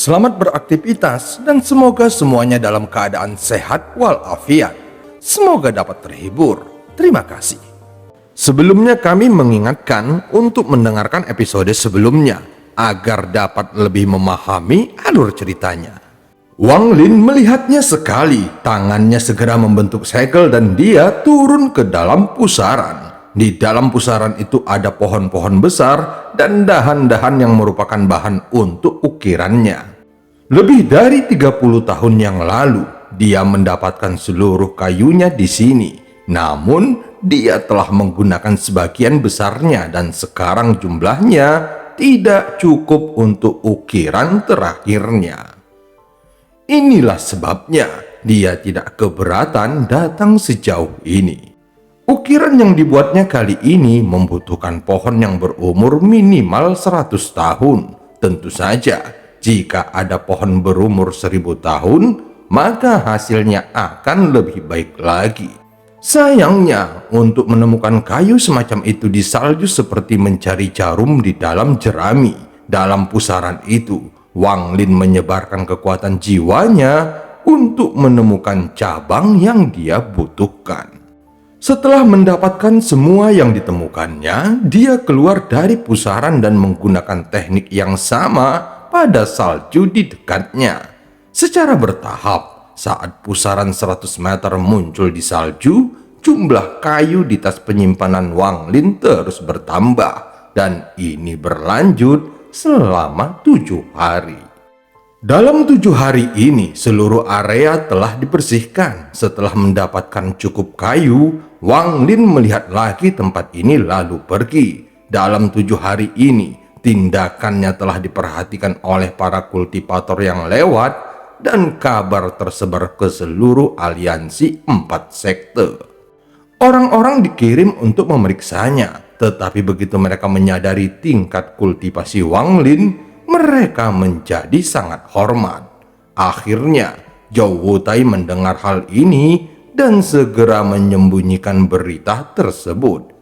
Selamat beraktivitas dan semoga semuanya dalam keadaan sehat walafiat. Semoga dapat terhibur. Terima kasih. Sebelumnya kami mengingatkan untuk mendengarkan episode sebelumnya agar dapat lebih memahami alur ceritanya. Wang Lin melihatnya sekali, tangannya segera membentuk segel dan dia turun ke dalam pusaran. Di dalam pusaran itu ada pohon-pohon besar dan dahan-dahan yang merupakan bahan untuk ukirannya. Lebih dari 30 tahun yang lalu, dia mendapatkan seluruh kayunya di sini. Namun, dia telah menggunakan sebagian besarnya dan sekarang jumlahnya tidak cukup untuk ukiran terakhirnya. Inilah sebabnya dia tidak keberatan datang sejauh ini. Ukiran yang dibuatnya kali ini membutuhkan pohon yang berumur minimal 100 tahun. Tentu saja, jika ada pohon berumur 1000 tahun, maka hasilnya akan lebih baik lagi. Sayangnya, untuk menemukan kayu semacam itu di salju seperti mencari jarum di dalam jerami. Dalam pusaran itu, Wang Lin menyebarkan kekuatan jiwanya untuk menemukan cabang yang dia butuhkan. Setelah mendapatkan semua yang ditemukannya, dia keluar dari pusaran dan menggunakan teknik yang sama pada salju di dekatnya. Secara bertahap, saat pusaran 100 meter muncul di salju, jumlah kayu di tas penyimpanan Wang Lin terus bertambah, dan ini berlanjut selama 7 hari. Dalam 7 hari ini, seluruh area telah dibersihkan. Setelah mendapatkan cukup kayu, Wang Lin melihat lagi tempat ini lalu pergi. Dalam 7 hari ini, tindakannya telah diperhatikan oleh para kultivator yang lewat dan kabar tersebar ke seluruh aliansi 4 sekte. Orang-orang dikirim untuk memeriksanya, tetapi begitu mereka menyadari tingkat kultivasi Wang Lin, mereka menjadi sangat hormat. Akhirnya, Zhou Wutai mendengar hal ini dan segera menyembunyikan berita tersebut.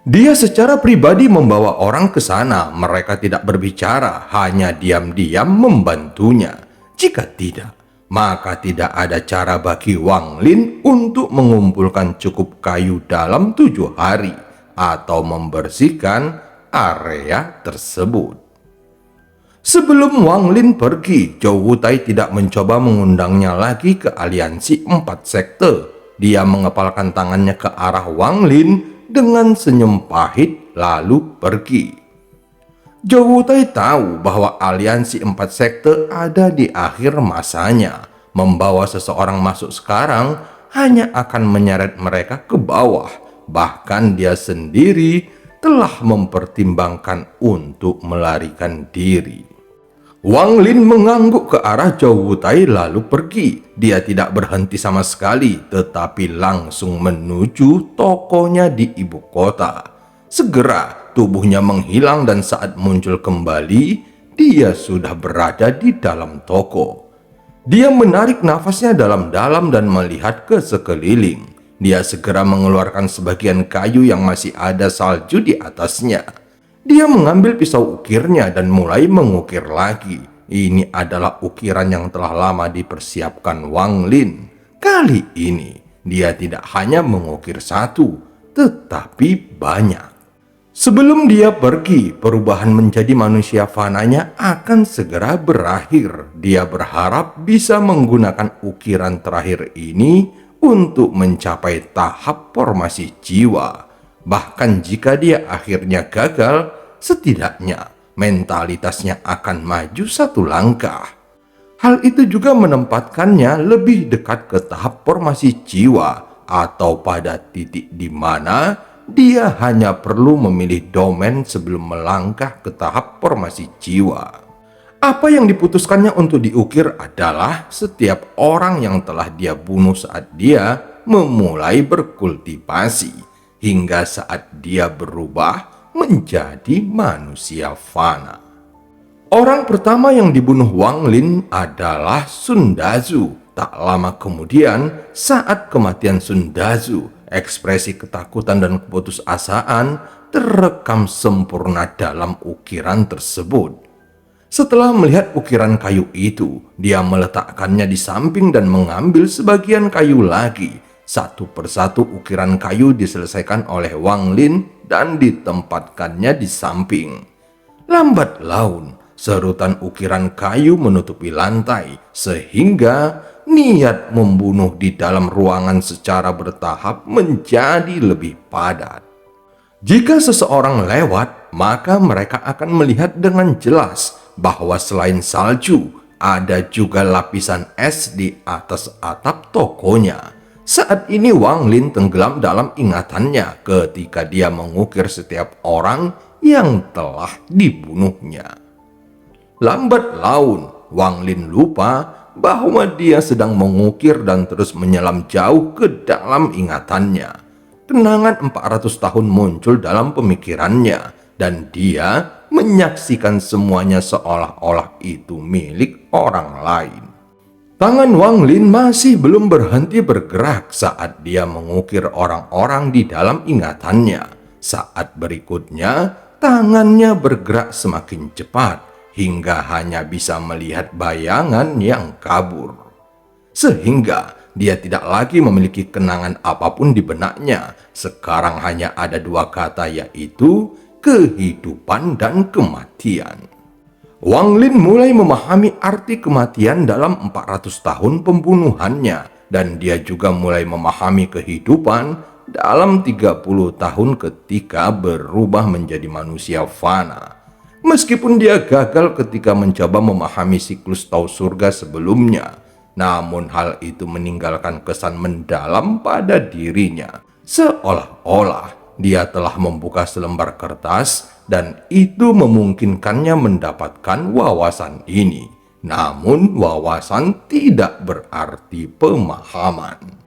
Dia secara pribadi membawa orang ke sana. Mereka tidak berbicara, hanya diam-diam membantunya. Jika tidak, maka tidak ada cara bagi Wang Lin untuk mengumpulkan cukup kayu dalam 7 hari atau membersihkan area tersebut. Sebelum Wang Lin pergi, Zhou Wutai tidak mencoba mengundangnya lagi ke aliansi 4 sekte. Dia mengepalkan tangannya ke arah Wang Lin dengan senyum pahit lalu pergi. Zhou Wutai tahu bahwa aliansi 4 sekte ada di akhir masanya. Membawa seseorang masuk sekarang hanya akan menyeret mereka ke bawah. Bahkan dia sendiri telah mempertimbangkan untuk melarikan diri. Wang Lin mengangguk ke arah Zhou Wutai lalu pergi. Dia tidak berhenti sama sekali, tetapi langsung menuju tokonya di ibu kota. Segera tubuhnya menghilang dan saat muncul kembali, dia sudah berada di dalam toko. Dia menarik nafasnya dalam-dalam dan melihat ke sekeliling. Dia segera mengeluarkan sebagian kayu yang masih ada salju di atasnya. Dia mengambil pisau ukirnya dan mulai mengukir lagi. Ini adalah ukiran yang telah lama dipersiapkan Wang Lin. Kali ini, dia tidak hanya mengukir satu, tetapi banyak. Sebelum dia pergi, perubahan menjadi manusia fananya akan segera berakhir. Dia berharap bisa menggunakan ukiran terakhir ini untuk mencapai tahap formasi jiwa. Bahkan jika dia akhirnya gagal, setidaknya mentalitasnya akan maju 1 langkah. Hal itu juga menempatkannya lebih dekat ke tahap formasi jiwa atau pada titik di mana dia hanya perlu memilih domain sebelum melangkah ke tahap formasi jiwa. Apa yang diputuskannya untuk diukir adalah setiap orang yang telah dia bunuh saat dia memulai berkultivasi, hingga saat dia berubah menjadi manusia fana. Orang pertama yang dibunuh Wang Lin adalah Sun Dazu. Tak lama kemudian, saat kematian Sun Dazu, ekspresi ketakutan dan keputusasaan terekam sempurna dalam ukiran tersebut. Setelah melihat ukiran kayu itu, dia meletakkannya di samping dan mengambil sebagian kayu lagi. Satu persatu ukiran kayu diselesaikan oleh Wang Lin dan ditempatkannya di samping. Lambat laun, serutan ukiran kayu menutupi lantai, sehingga niat membunuh di dalam ruangan secara bertahap menjadi lebih padat. Jika seseorang lewat, maka mereka akan melihat dengan jelas bahwa selain salju, ada juga lapisan es di atas atap tokonya. Saat ini Wang Lin tenggelam dalam ingatannya ketika dia mengukir setiap orang yang telah dibunuhnya. Lambat laun, Wang Lin lupa bahwa dia sedang mengukir dan terus menyelam jauh ke dalam ingatannya. Kenangan 400 tahun muncul dalam pemikirannya dan dia menyaksikan semuanya seolah-olah itu milik orang lain. Tangan Wang Lin masih belum berhenti bergerak saat dia mengukir orang-orang di dalam ingatannya. Saat berikutnya, tangannya bergerak semakin cepat hingga hanya bisa melihat bayangan yang kabur. Sehingga dia tidak lagi memiliki kenangan apapun di benaknya. Sekarang hanya ada dua kata, yaitu kehidupan dan kematian. Wang Lin mulai memahami arti kematian dalam 400 tahun pembunuhannya, dan dia juga mulai memahami kehidupan dalam 30 tahun ketika berubah menjadi manusia fana. Meskipun dia gagal ketika mencoba memahami siklus tahu surga sebelumnya, namun hal itu meninggalkan kesan mendalam pada dirinya, seolah-olah dia telah membuka selembar kertas dan itu memungkinkannya mendapatkan wawasan ini. Namun wawasan tidak berarti pemahaman.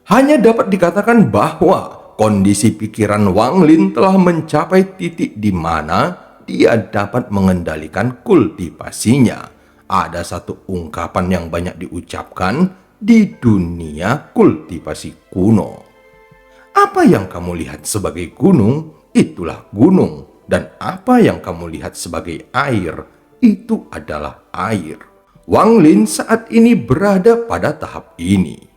Hanya dapat dikatakan bahwa kondisi pikiran Wang Lin telah mencapai titik di mana dia dapat mengendalikan kultivasinya. Ada satu ungkapan yang banyak diucapkan di dunia kultivasi kuno. Apa yang kamu lihat sebagai gunung, itulah gunung. Dan apa yang kamu lihat sebagai air, itu adalah air. Wang Lin saat ini berada pada tahap ini.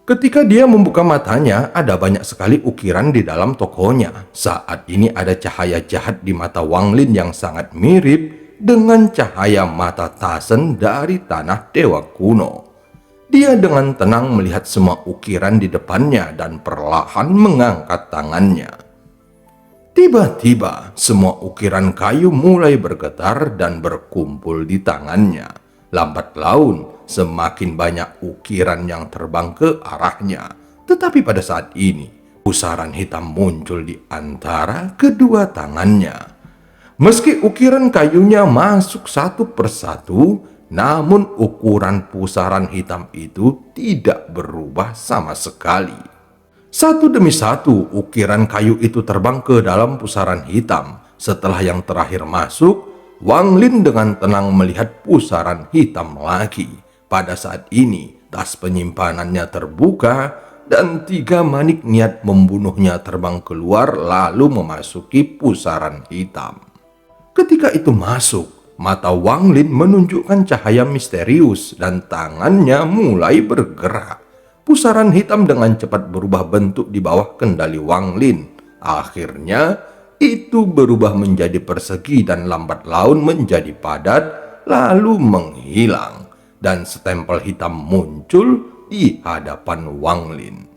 Ketika dia membuka matanya, ada banyak sekali ukiran di dalam tokonya. Saat ini ada cahaya jahat di mata Wang Lin yang sangat mirip dengan cahaya mata Tasen dari tanah dewa kuno. Dia dengan tenang melihat semua ukiran di depannya dan perlahan mengangkat tangannya. Tiba-tiba, semua ukiran kayu mulai bergetar dan berkumpul di tangannya. Lambat laun, semakin banyak ukiran yang terbang ke arahnya. Tetapi pada saat ini, pusaran hitam muncul di antara kedua tangannya. Meski ukiran kayunya masuk satu persatu, namun ukuran pusaran hitam itu tidak berubah sama sekali. Satu demi satu, ukiran kayu itu terbang ke dalam pusaran hitam. Setelah yang terakhir masuk, Wang Lin dengan tenang melihat pusaran hitam lagi. Pada saat ini, tas penyimpanannya terbuka dan 3 manik niat membunuhnya terbang keluar lalu memasuki pusaran hitam. Ketika itu masuk, mata Wang Lin menunjukkan cahaya misterius dan tangannya mulai bergerak. Pusaran hitam dengan cepat berubah bentuk di bawah kendali Wang Lin. Akhirnya, itu berubah menjadi persegi dan lambat laun menjadi padat, lalu menghilang. Dan stempel hitam muncul di hadapan Wang Lin.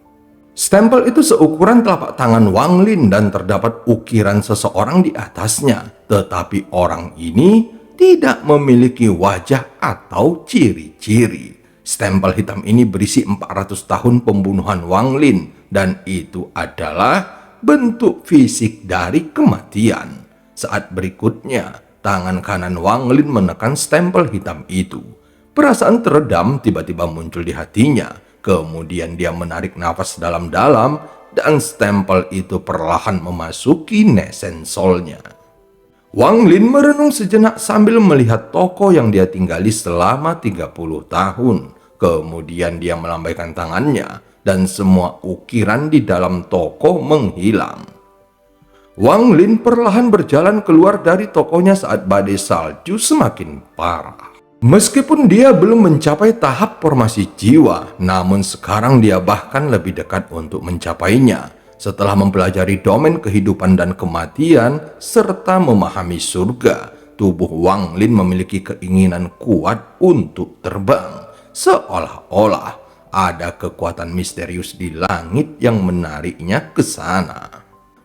Stempel itu seukuran telapak tangan Wang Lin dan terdapat ukiran seseorang di atasnya. Tetapi orang ini tidak memiliki wajah atau ciri-ciri. Stempel hitam ini berisi 400 tahun pembunuhan Wang Lin dan itu adalah bentuk fisik dari kematian. Saat berikutnya, tangan kanan Wang Lin menekan stempel hitam itu. Perasaan teredam tiba-tiba muncul di hatinya. Kemudian dia menarik nafas dalam-dalam dan stempel itu perlahan memasuki nesensolnya. Wang Lin merenung sejenak sambil melihat toko yang dia tinggali selama 30 tahun. Kemudian dia melambaikan tangannya dan semua ukiran di dalam toko menghilang. Wang Lin perlahan berjalan keluar dari tokonya saat badai salju semakin parah. Meskipun dia belum mencapai tahap formasi jiwa, namun sekarang dia bahkan lebih dekat untuk mencapainya. Setelah mempelajari domain kehidupan dan kematian, serta memahami surga, tubuh Wang Lin memiliki keinginan kuat untuk terbang. Seolah-olah ada kekuatan misterius di langit yang menariknya ke sana.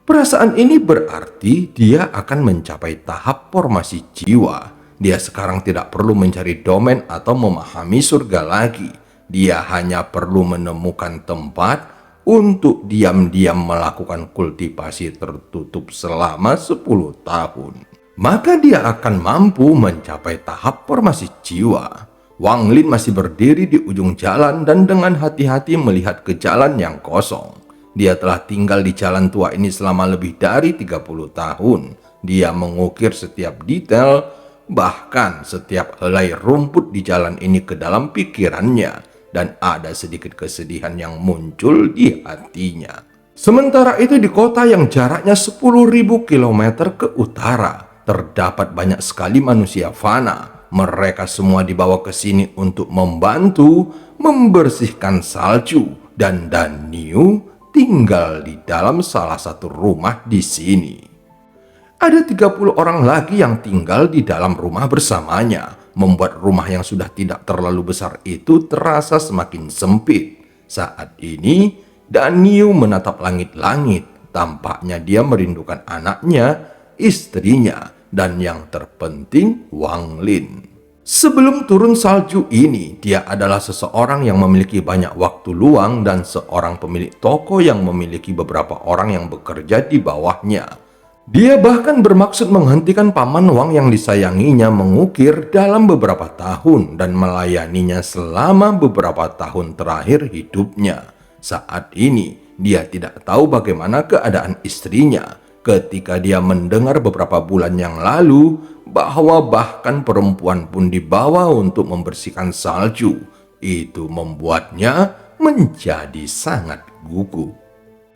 Perasaan ini berarti dia akan mencapai tahap formasi jiwa. Dia sekarang tidak perlu mencari domain atau memahami surga lagi. Dia hanya perlu menemukan tempat untuk diam-diam melakukan kultivasi tertutup selama 10 tahun. Maka dia akan mampu mencapai tahap formasi jiwa. Wang Lin masih berdiri di ujung jalan dan dengan hati-hati melihat ke jalan yang kosong. Dia telah tinggal di jalan tua ini selama lebih dari 30 tahun. Dia mengukir setiap detail, bahkan setiap helai rumput di jalan ini ke dalam pikirannya, dan ada sedikit kesedihan yang muncul di hatinya. Sementara itu di kota yang jaraknya 10.000 km ke utara, terdapat banyak sekali manusia fana. Mereka semua dibawa ke sini untuk membantu membersihkan salju, dan Dan Niu tinggal di dalam salah satu rumah di sini. Ada 30 orang lagi yang tinggal di dalam rumah bersamanya, membuat rumah yang sudah tidak terlalu besar itu terasa semakin sempit. Saat ini, Dan Niu menatap langit-langit. Tampaknya dia merindukan anaknya, istrinya, dan yang terpenting Wang Lin. Sebelum turun salju ini, dia adalah seseorang yang memiliki banyak waktu luang dan seorang pemilik toko yang memiliki beberapa orang yang bekerja di bawahnya. Dia bahkan bermaksud menghentikan paman Wang yang disayanginya mengukir dalam beberapa tahun dan melayaninya selama beberapa tahun terakhir hidupnya. Saat ini, dia tidak tahu bagaimana keadaan istrinya ketika dia mendengar beberapa bulan yang lalu bahwa bahkan perempuan pun dibawa untuk membersihkan salju. Itu membuatnya menjadi sangat gugup.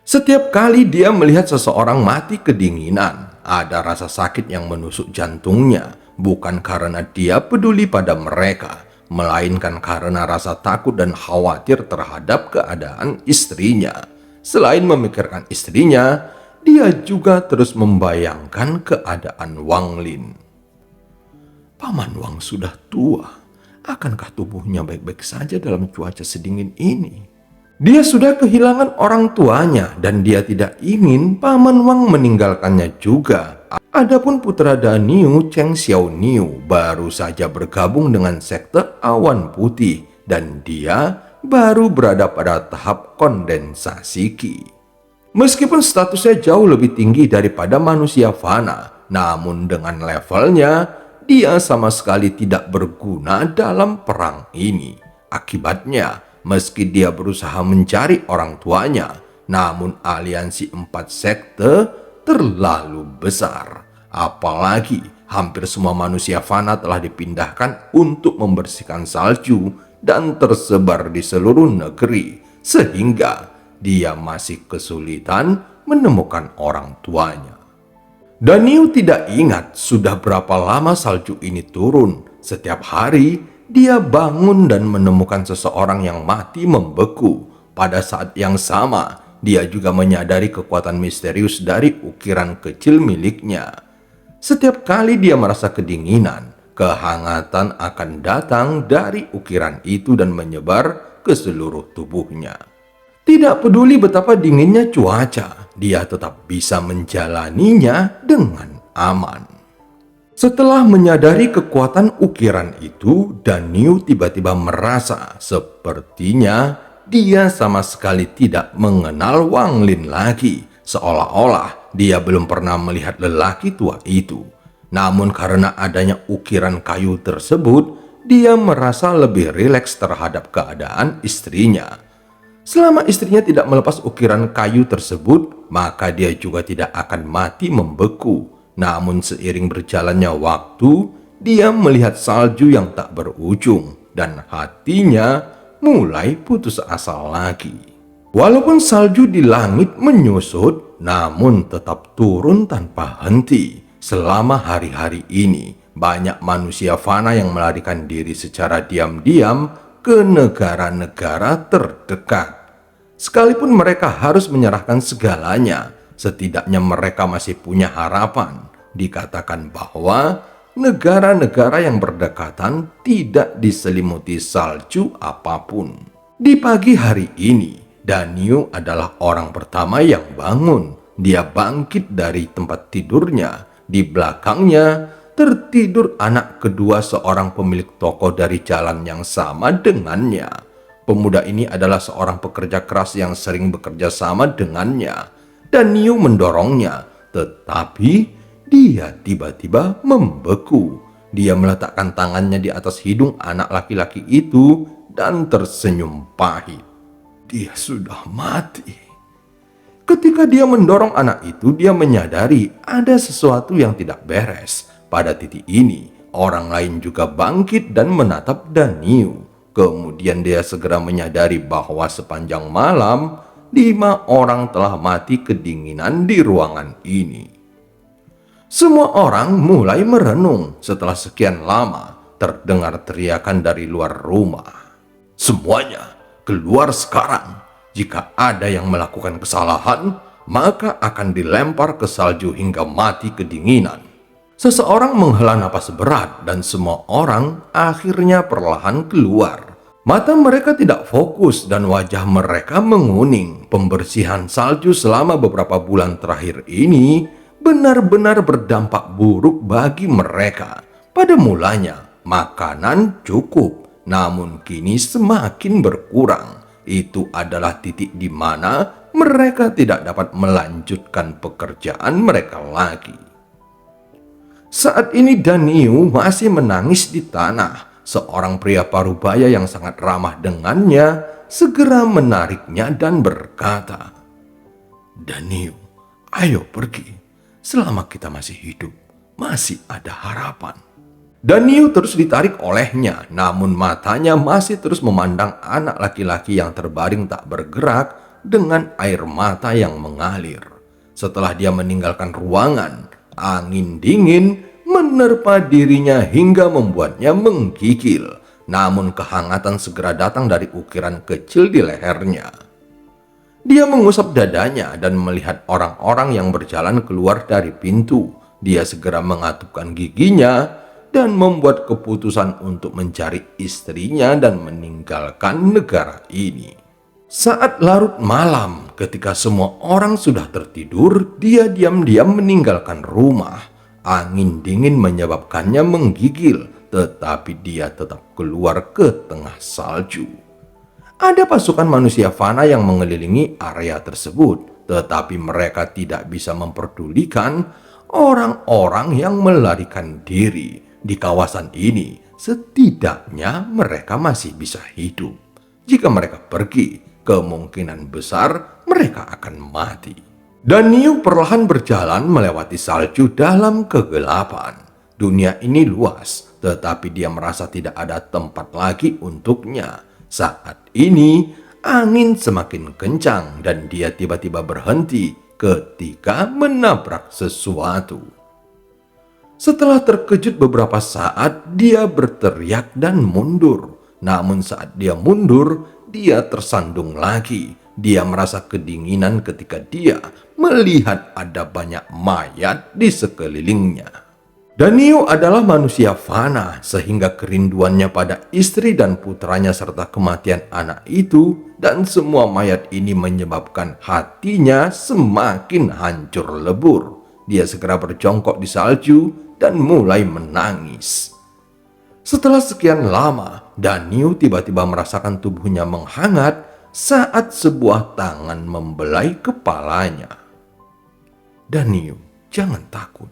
Setiap kali dia melihat seseorang mati kedinginan, ada rasa sakit yang menusuk jantungnya, bukan karena dia peduli pada mereka, melainkan karena rasa takut dan khawatir terhadap keadaan istrinya. Selain memikirkan istrinya, dia juga terus membayangkan keadaan Wang Lin. Paman Wang sudah tua, akankah tubuhnya baik-baik saja dalam cuaca sedingin ini? Dia sudah kehilangan orang tuanya dan dia tidak ingin paman Wang meninggalkannya juga. Adapun putra Dan Niu, Cheng Xiao Niu, baru saja bergabung dengan sekte Awan Putih dan dia baru berada pada tahap kondensasi Qi. Meskipun statusnya jauh lebih tinggi daripada manusia fana, namun dengan levelnya, dia sama sekali tidak berguna dalam perang ini. Akibatnya, meski dia berusaha mencari orang tuanya, namun aliansi 4 sekte terlalu besar. Apalagi hampir semua manusia fana telah dipindahkan untuk membersihkan salju dan tersebar di seluruh negeri, sehingga dia masih kesulitan menemukan orang tuanya. Dan Niu tidak ingat sudah berapa lama salju ini turun. Setiap hari dia bangun dan menemukan seseorang yang mati membeku. Pada saat yang sama, dia juga menyadari kekuatan misterius dari ukiran kecil miliknya. Setiap kali dia merasa kedinginan, kehangatan akan datang dari ukiran itu dan menyebar ke seluruh tubuhnya. Tidak peduli betapa dinginnya cuaca, dia tetap bisa menjalaninya dengan aman. Setelah menyadari kekuatan ukiran itu, Dan Niu tiba-tiba merasa sepertinya dia sama sekali tidak mengenal Wang Lin lagi, seolah-olah dia belum pernah melihat lelaki tua itu. Namun karena adanya ukiran kayu tersebut, dia merasa lebih rileks terhadap keadaan istrinya. Selama istrinya tidak melepas ukiran kayu tersebut, maka dia juga tidak akan mati membeku. Namun seiring berjalannya waktu, dia melihat salju yang tak berujung dan hatinya mulai putus asa lagi. Walaupun salju di langit menyusut, namun tetap turun tanpa henti. Selama hari-hari ini, banyak manusia fana yang melarikan diri secara diam-diam ke negara-negara terdekat. Sekalipun mereka harus menyerahkan segalanya, setidaknya mereka masih punya harapan. Dikatakan bahwa negara-negara yang berdekatan tidak diselimuti salju apapun. Di pagi hari ini, Daniel adalah orang pertama yang bangun. Dia bangkit dari tempat tidurnya. Di belakangnya tertidur anak kedua seorang pemilik toko dari jalan yang sama dengannya. Pemuda ini adalah seorang pekerja keras yang sering bekerja sama dengannya. Daniel mendorongnya, tetapi dia tiba-tiba membeku. Dia meletakkan tangannya di atas hidung anak laki-laki itu dan tersenyum pahit. Dia sudah mati. Ketika dia mendorong anak itu, dia menyadari ada sesuatu yang tidak beres. Pada titik ini, orang lain juga bangkit dan menatap Daniel. Kemudian dia segera menyadari bahwa sepanjang malam, 5 orang telah mati kedinginan di ruangan ini. Semua orang mulai merenung. Setelah sekian lama, terdengar teriakan dari luar rumah. Semuanya keluar sekarang. Jika ada yang melakukan kesalahan, maka akan dilempar ke salju hingga mati kedinginan. Seseorang menghela napas berat dan semua orang akhirnya perlahan keluar. Mata mereka tidak fokus dan wajah mereka menguning. Pembersihan salju selama beberapa bulan terakhir ini benar-benar berdampak buruk bagi mereka. Pada mulanya, makanan cukup, namun kini semakin berkurang. Itu adalah titik di mana mereka tidak dapat melanjutkan pekerjaan mereka lagi. Saat ini Daniel masih menangis di tanah. Seorang pria parubaya yang sangat ramah dengannya segera menariknya dan berkata, "Daniel, ayo pergi. Selama kita masih hidup, masih ada harapan." Daniel terus ditarik olehnya, namun matanya masih terus memandang anak laki-laki yang terbaring tak bergerak dengan air mata yang mengalir. Setelah dia meninggalkan ruangan, angin dingin menerpa dirinya hingga membuatnya menggigil. Namun kehangatan segera datang dari ukiran kecil di lehernya. Dia mengusap dadanya dan melihat orang-orang yang berjalan keluar dari pintu. Dia segera mengatupkan giginya dan membuat keputusan untuk mencari istrinya dan meninggalkan negara ini. Saat larut malam, ketika semua orang sudah tertidur, dia diam-diam meninggalkan rumah. Angin dingin menyebabkannya menggigil, tetapi dia tetap keluar ke tengah salju. Ada pasukan manusia fana yang mengelilingi area tersebut, tetapi mereka tidak bisa memperdulikan orang-orang yang melarikan diri. Di kawasan ini, setidaknya mereka masih bisa hidup. Jika mereka pergi, kemungkinan besar mereka akan mati. Daniel perlahan berjalan melewati salju dalam kegelapan. Dunia ini luas, tetapi dia merasa tidak ada tempat lagi untuknya. Saat ini, angin semakin kencang dan dia tiba-tiba berhenti ketika menabrak sesuatu. Setelah terkejut beberapa saat, dia berteriak dan mundur. Namun saat dia mundur, dia tersandung lagi. Dia merasa kedinginan ketika dia melihat ada banyak mayat di sekelilingnya. Daniel adalah manusia fana, sehingga kerinduannya pada istri dan putranya serta kematian anak itu dan semua mayat ini menyebabkan hatinya semakin hancur lebur. Dia segera berjongkok di salju dan mulai menangis. Setelah sekian lama, Daniel tiba-tiba merasakan tubuhnya menghangat saat sebuah tangan membelai kepalanya. "Daniel, jangan takut."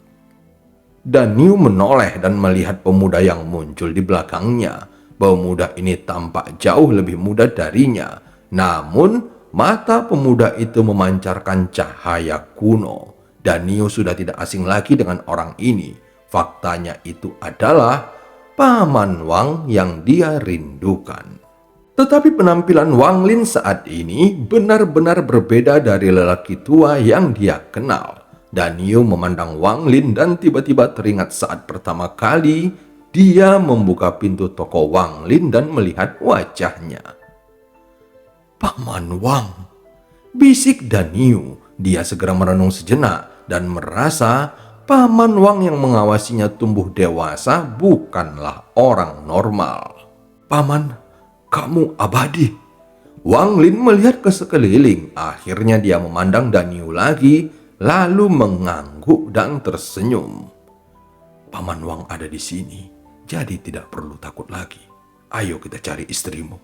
Daniel menoleh dan melihat pemuda yang muncul di belakangnya. Pemuda ini tampak jauh lebih muda darinya, namun mata pemuda itu memancarkan cahaya kuno. Daniel sudah tidak asing lagi dengan orang ini. Faktanya itu adalah Paman Wang yang dia rindukan. Tetapi penampilan Wang Lin saat ini benar-benar berbeda dari lelaki tua yang dia kenal. Dan Niu memandang Wang Lin dan tiba-tiba teringat saat pertama kali dia membuka pintu toko Wang Lin dan melihat wajahnya. "Paman Wang," bisik Dan Niu. Dia segera merenung sejenak dan merasa Paman Wang yang mengawasinya tumbuh dewasa bukanlah orang normal. "Paman, kamu abadi." Wang Lin melihat ke sekeliling. Akhirnya dia memandang Dan Niu lagi, lalu mengangguk dan tersenyum. "Paman Wang ada di sini, jadi tidak perlu takut lagi. Ayo kita cari istrimu."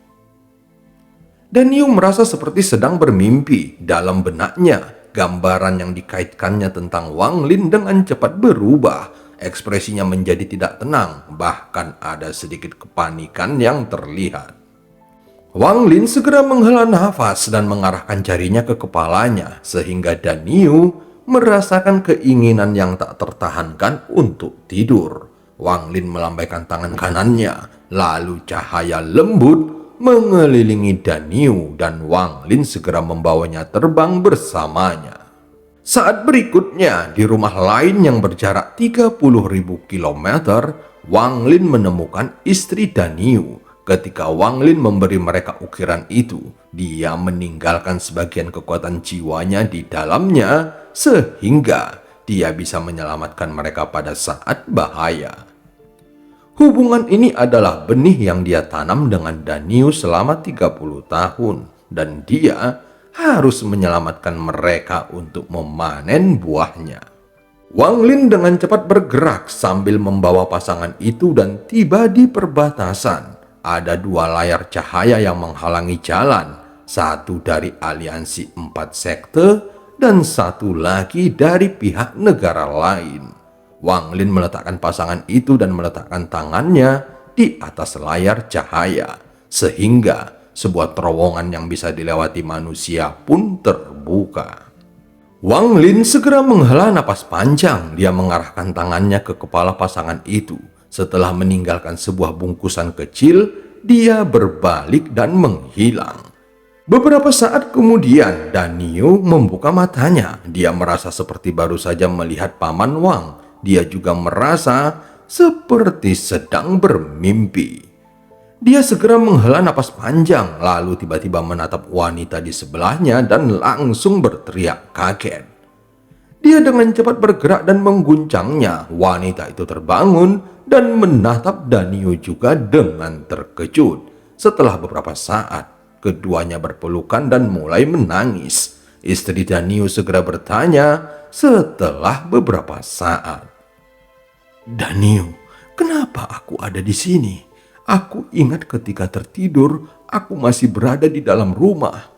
Dan Niu merasa seperti sedang bermimpi. Dalam benaknya, gambaran yang dikaitkannya tentang Wang Lin dengan cepat berubah. Ekspresinya menjadi tidak tenang, bahkan ada sedikit kepanikan yang terlihat. Wang Lin segera menghela nafas dan mengarahkan jarinya ke kepalanya, sehingga Dan Niu merasakan keinginan yang tak tertahankan untuk tidur. Wang Lin melambaikan tangan kanannya, lalu cahaya lembut mengelilingi Dan Niu dan Wang Lin segera membawanya terbang bersamanya. Saat berikutnya, di rumah lain yang berjarak 30.000 kilometer, Wang Lin menemukan istri Dan Niu. Ketika Wang Lin memberi mereka ukiran itu, dia meninggalkan sebagian kekuatan jiwanya di dalamnya sehingga dia bisa menyelamatkan mereka pada saat bahaya. Hubungan ini adalah benih yang dia tanam dengan Dan Niu selama 30 tahun dan dia harus menyelamatkan mereka untuk memanen buahnya. Wang Lin dengan cepat bergerak sambil membawa pasangan itu dan tiba di perbatasan. Ada dua layar cahaya yang menghalangi jalan, satu dari aliansi 4 sekte dan satu lagi dari pihak negara lain. Wang Lin meletakkan pasangan itu dan meletakkan tangannya di atas layar cahaya, sehingga sebuah terowongan yang bisa dilewati manusia pun terbuka. Wang Lin segera menghela napas panjang. Dia mengarahkan tangannya ke kepala pasangan itu. Setelah meninggalkan sebuah bungkusan kecil, dia berbalik dan menghilang. Beberapa saat kemudian, Dan Niu membuka matanya. Dia merasa seperti baru saja melihat Paman Wang. Dia juga merasa seperti sedang bermimpi. Dia segera menghela napas panjang, lalu tiba-tiba menatap wanita di sebelahnya dan langsung berteriak kaget. Dia dengan cepat bergerak dan mengguncangnya. Wanita itu terbangun dan menatap Dan Niu juga dengan terkejut. Setelah beberapa saat, keduanya berpelukan dan mulai menangis. Istri Dan Niu segera bertanya setelah beberapa saat, "Dan Niu, kenapa aku ada di sini? Aku ingat ketika tertidur, aku masih berada di dalam rumah."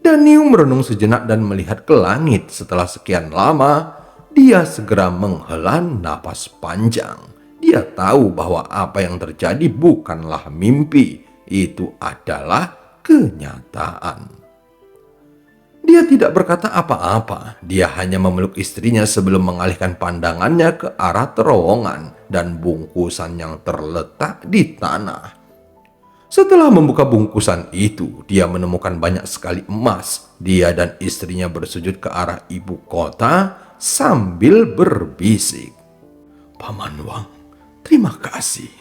Dan Niu merenung sejenak dan melihat ke langit. Setelah sekian lama, dia segera menghela napas panjang. Dia tahu bahwa apa yang terjadi bukanlah mimpi, itu adalah kenyataan. Dia tidak berkata apa-apa. Dia hanya memeluk istrinya sebelum mengalihkan pandangannya ke arah terowongan dan bungkusan yang terletak di tanah. Setelah membuka bungkusan itu, dia menemukan banyak sekali emas. Dia dan istrinya bersujud ke arah ibu kota sambil berbisik, "Paman Wang, terima kasih."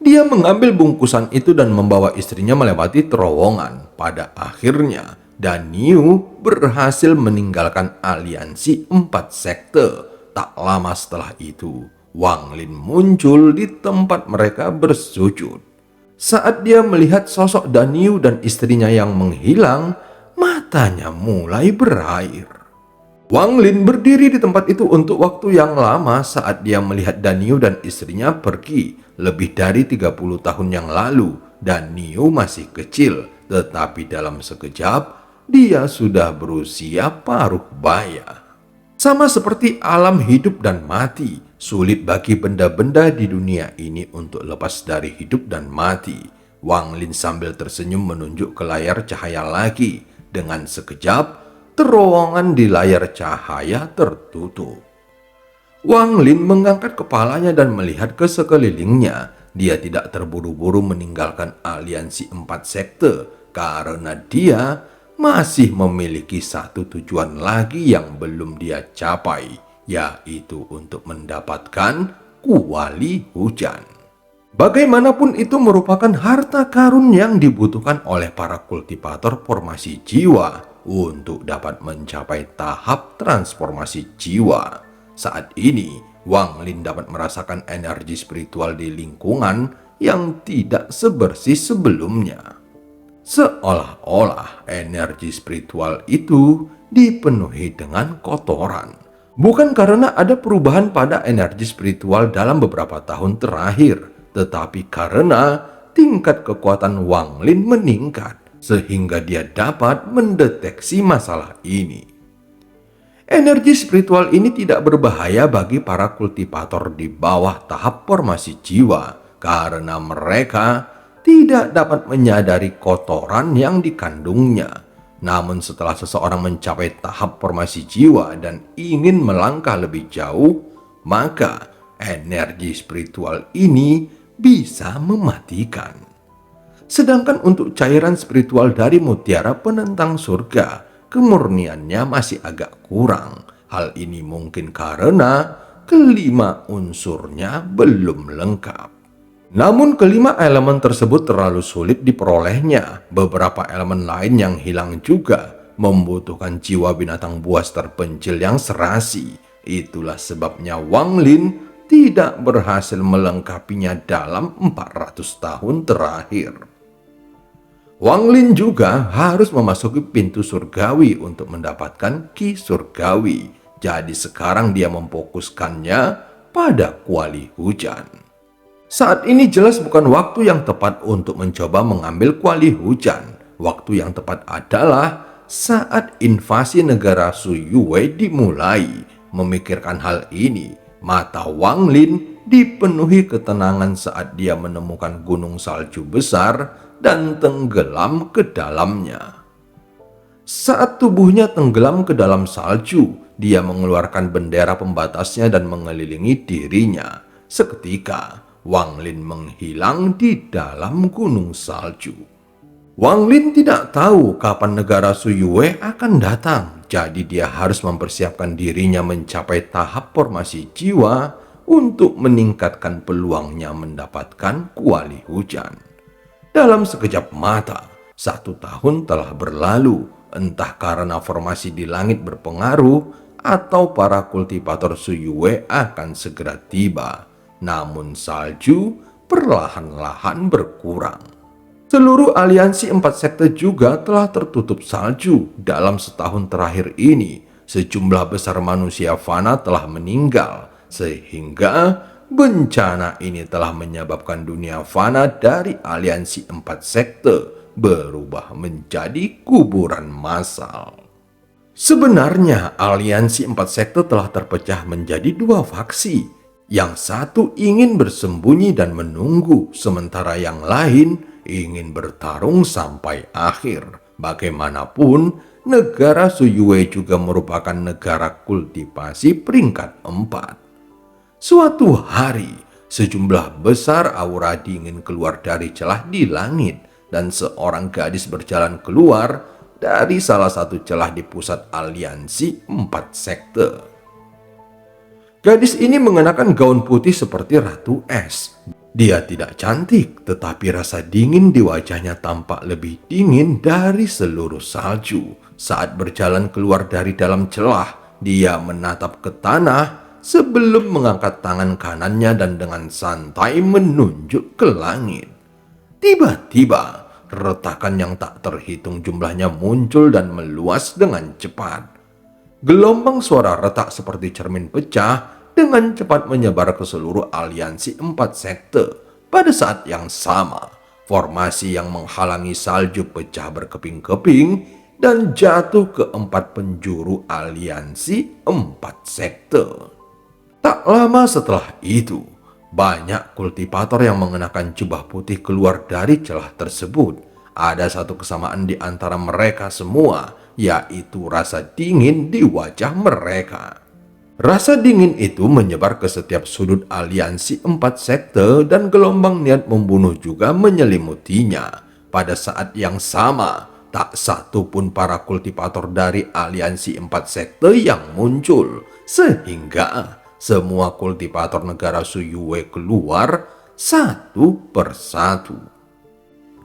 Dia mengambil bungkusan itu dan membawa istrinya melewati terowongan. Pada akhirnya, Dan Niu berhasil meninggalkan aliansi 4 sekte. Tak lama setelah itu, Wang Lin muncul di tempat mereka bersujud. Saat dia melihat sosok Dan Niu dan istrinya yang menghilang, matanya mulai berair. Wang Lin berdiri di tempat itu untuk waktu yang lama saat dia melihat Dan Niu dan istrinya pergi. Lebih dari 30 tahun yang lalu, Dan Niu masih kecil, tetapi dalam sekejap, dia sudah berusia paruh baya. Sama seperti alam hidup dan mati, sulit bagi benda-benda di dunia ini untuk lepas dari hidup dan mati. Wang Lin sambil tersenyum menunjuk ke layar cahaya lagi. Dengan sekejap, terowongan di layar cahaya tertutup. Wang Lin mengangkat kepalanya dan melihat ke sekelilingnya. dia tidak terburu-buru meninggalkan aliansi 4 sekte karena dia masih memiliki satu tujuan lagi yang belum dia capai, yaitu untuk mendapatkan kuali hujan. Bagaimanapun itu merupakan harta karun yang dibutuhkan oleh para kultivator formasi jiwa untuk dapat mencapai tahap transformasi jiwa. Saat ini, Wang Lin dapat merasakan energi spiritual di lingkungan yang tidak sebersih sebelumnya. Seolah-olah energi spiritual itu dipenuhi dengan kotoran. Bukan karena ada perubahan pada energi spiritual dalam beberapa tahun terakhir, tetapi karena tingkat kekuatan Wang Lin meningkat sehingga dia dapat mendeteksi masalah ini. Energi spiritual ini tidak berbahaya bagi para kultivator di bawah tahap formasi jiwa karena mereka tidak dapat menyadari kotoran yang dikandungnya. Namun setelah seseorang mencapai tahap formasi jiwa dan ingin melangkah lebih jauh, maka energi spiritual ini bisa mematikan. Sedangkan untuk cairan spiritual dari mutiara penentang surga, kemurniannya masih agak kurang. Hal ini mungkin karena kelima unsurnya belum lengkap. Namun kelima elemen tersebut terlalu sulit diperolehnya. Beberapa elemen lain yang hilang juga membutuhkan jiwa binatang buas terpencil yang serasi. Itulah sebabnya Wang Lin tidak berhasil melengkapinya dalam 400 tahun terakhir. Wang Lin juga harus memasuki pintu surgawi untuk mendapatkan ki surgawi. Jadi sekarang dia memfokuskannya pada kuali hujan. Saat ini jelas bukan waktu yang tepat untuk mencoba mengambil kuali hujan. Waktu yang tepat adalah saat invasi negara Suyue dimulai. Memikirkan hal ini, mata Wang Lin dipenuhi ketenangan saat dia menemukan gunung salju besar dan tenggelam ke dalamnya. Saat tubuhnya tenggelam ke dalam salju, dia mengeluarkan bendera pembatasnya dan mengelilingi dirinya. Seketika, Wang Lin menghilang di dalam gunung salju. Wang Lin tidak tahu kapan negara Suyue akan datang, jadi dia harus mempersiapkan dirinya mencapai tahap formasi jiwa untuk meningkatkan peluangnya mendapatkan kuali hujan. Dalam sekejap mata, 1 tahun telah berlalu, entah karena formasi di langit berpengaruh atau para kultivator Suyue akan segera tiba. Namun salju perlahan-lahan berkurang. Seluruh aliansi 4 sekte juga telah tertutup salju. Dalam setahun terakhir ini, sejumlah besar manusia fana telah meninggal, sehingga bencana ini telah menyebabkan dunia fana dari aliansi 4 sekte berubah menjadi kuburan massal. Sebenarnya aliansi 4 sekte telah terpecah menjadi 2 faksi. Yang satu ingin bersembunyi dan menunggu, sementara yang lain ingin bertarung sampai akhir. Bagaimanapun, negara Suyue juga merupakan negara kultivasi peringkat 4. Suatu hari, sejumlah besar aura dingin keluar dari celah di langit dan seorang gadis berjalan keluar dari salah satu celah di pusat aliansi 4 sekte. Gadis ini mengenakan gaun putih seperti Ratu Es. Dia tidak cantik, tetapi rasa dingin di wajahnya tampak lebih dingin dari seluruh salju. Saat berjalan keluar dari dalam celah, dia menatap ke tanah sebelum mengangkat tangan kanannya dan dengan santai menunjuk ke langit. Tiba-tiba, retakan yang tak terhitung jumlahnya muncul dan meluas dengan cepat. Gelombang suara retak seperti cermin pecah dengan cepat menyebar ke seluruh aliansi 4 sekte. Pada saat yang sama, formasi yang menghalangi salju pecah berkeping-keping dan jatuh ke 4 penjuru aliansi 4 sekte. Tak lama setelah itu, banyak kultivator yang mengenakan jubah putih keluar dari celah tersebut. Ada satu kesamaan di antara mereka semua, yaitu rasa dingin di wajah mereka. Rasa dingin itu menyebar ke setiap sudut aliansi 4 sekte dan gelombang niat membunuh juga menyelimutinya. Pada saat yang sama, tak satu pun para kultivator dari aliansi 4 sekte yang muncul, sehingga semua kultivator negara Suyue keluar satu persatu.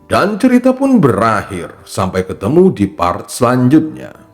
Dan cerita pun berakhir. Sampai ketemu di part selanjutnya.